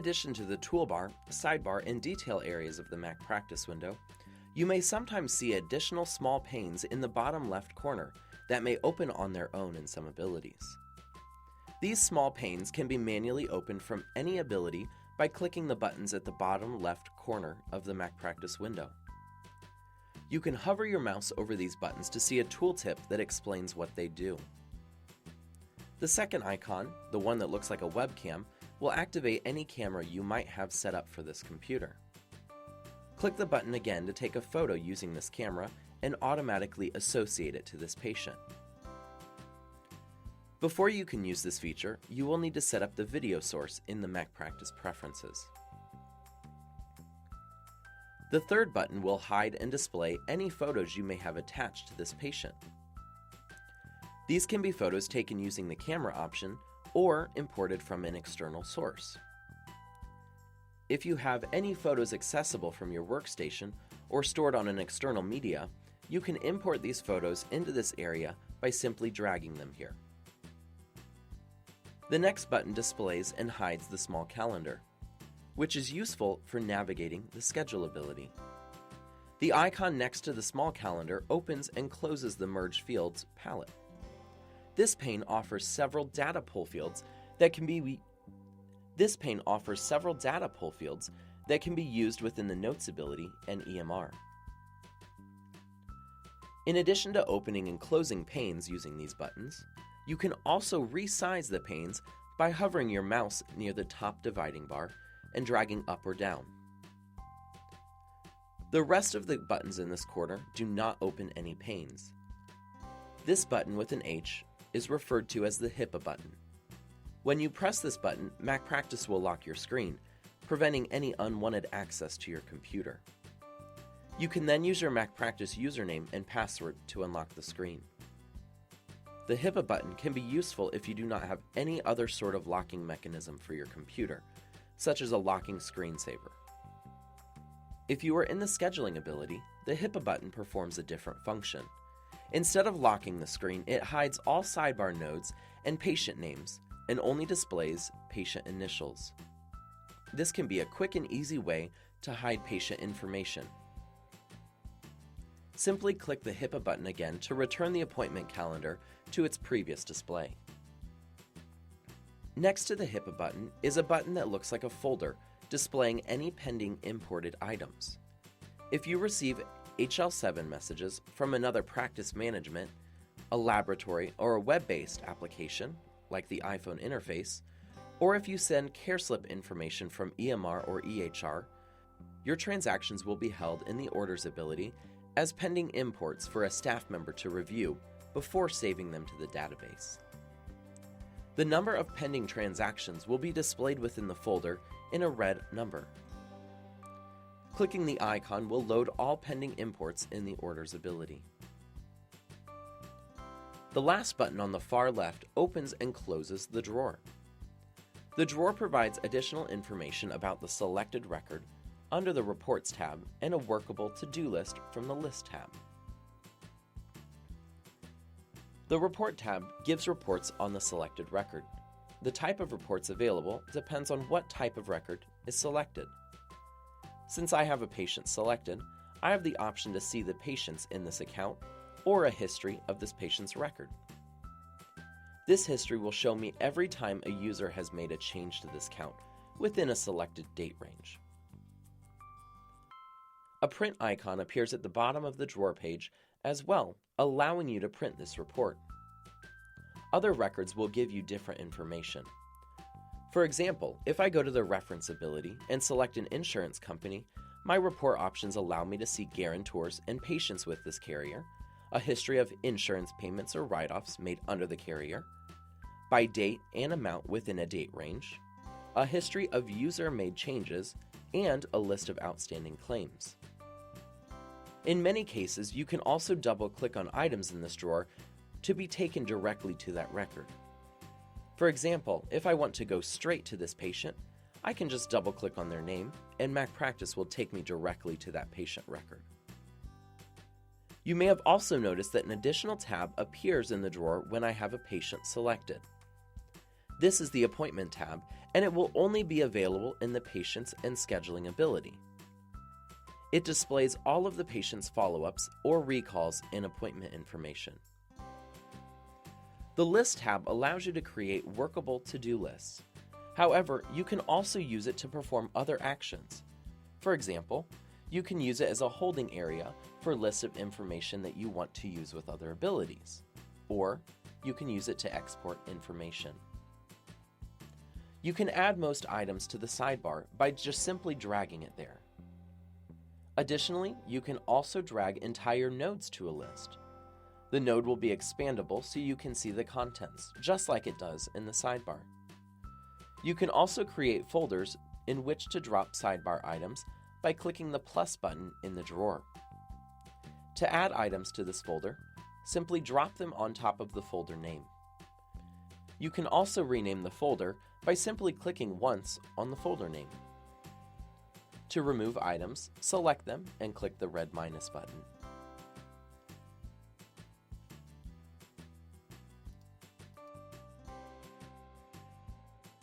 addition to the toolbar, sidebar, and detail areas of the Mac Practice window, you may sometimes see additional small panes in the bottom left corner that may open on their own in some abilities. These small panes can be manually opened from any ability by clicking the buttons at the bottom left corner of the Mac Practice window. You can hover your mouse over these buttons to see a tooltip that explains what they do. The second icon, the one that looks like a webcam, will activate any camera you might have set up for this computer. Click the button again to take a photo using this camera and automatically associate it to this patient. Before you can use this feature, you will need to set up the video source in the Mac Practice preferences. The third button will hide and display any photos you may have attached to this patient. These can be photos taken using the camera option or imported from an external source. If you have any photos accessible from your workstation or stored on an external media, you can import these photos into this area by simply dragging them here. The next button displays and hides the small calendar, which is useful for navigating the schedule ability. The icon next to the small calendar opens and closes the Merge Fields palette. This pane offers several data pull fields that can be used within the Notes ability and EMR. In addition to opening and closing panes using these buttons, you can also resize the panes by hovering your mouse near the top dividing bar and dragging up or down. The rest of the buttons in this corner do not open any panes. This button with an H is referred to as the HIPAA button. When you press this button, Mac Practice will lock your screen, preventing any unwanted access to your computer. You can then use your Mac Practice username and password to unlock the screen. The HIPAA button can be useful if you do not have any other sort of locking mechanism for your computer, such as a locking screensaver. If you are in the scheduling ability, the HIPAA button performs a different function. Instead of locking the screen, it hides all sidebar nodes and patient names and only displays patient initials. This can be a quick and easy way to hide patient information. Simply click the HIPAA button again to return the appointment calendar to its previous display. Next to the HIPAA button is a button that looks like a folder displaying any pending imported items. If you receive HL7 messages from another practice management, a laboratory, or a web-based application, like the iPhone interface, or if you send care slip information from EMR or EHR, your transactions will be held in the Orders ability as pending imports for a staff member to review before saving them to the database. The number of pending transactions will be displayed within the folder in a red number. Clicking the icon will load all pending imports in the Orders ability. The last button on the far left opens and closes the drawer. The drawer provides additional information about the selected record under the Reports tab and a workable to-do list from the List tab. The Report tab gives reports on the selected record. The type of reports available depends on what type of record is selected. Since I have a patient selected, I have the option to see the patients in this account or a history of this patient's record. This history will show me every time a user has made a change to this count within a selected date range. A print icon appears at the bottom of the drawer page as well, allowing you to print this report. Other records will give you different information. For example, if I go to the Reference ability and select an insurance company, my report options allow me to see guarantors and patients with this carrier, a history of insurance payments or write-offs made under the carrier, by date and amount within a date range, a history of user-made changes, and a list of outstanding claims. In many cases, you can also double-click on items in this drawer to be taken directly to that record. For example, if I want to go straight to this patient, I can just double-click on their name, and Mac Practice will take me directly to that patient record. You may have also noticed that an additional tab appears in the drawer when I have a patient selected. This is the Appointment tab, and it will only be available in the Patients and Scheduling ability. It displays all of the patient's follow-ups or recalls and appointment information. The List tab allows you to create workable to-do lists. However, you can also use it to perform other actions. For example, you can use it as a holding area for lists of information that you want to use with other abilities, or you can use it to export information. You can add most items to the sidebar by just simply dragging it there. Additionally, you can also drag entire nodes to a list. The node will be expandable so you can see the contents, just like it does in the sidebar. You can also create folders in which to drop sidebar items by clicking the plus button in the drawer. To add items to this folder, simply drop them on top of the folder name. You can also rename the folder by simply clicking once on the folder name. To remove items, select them and click the red minus button.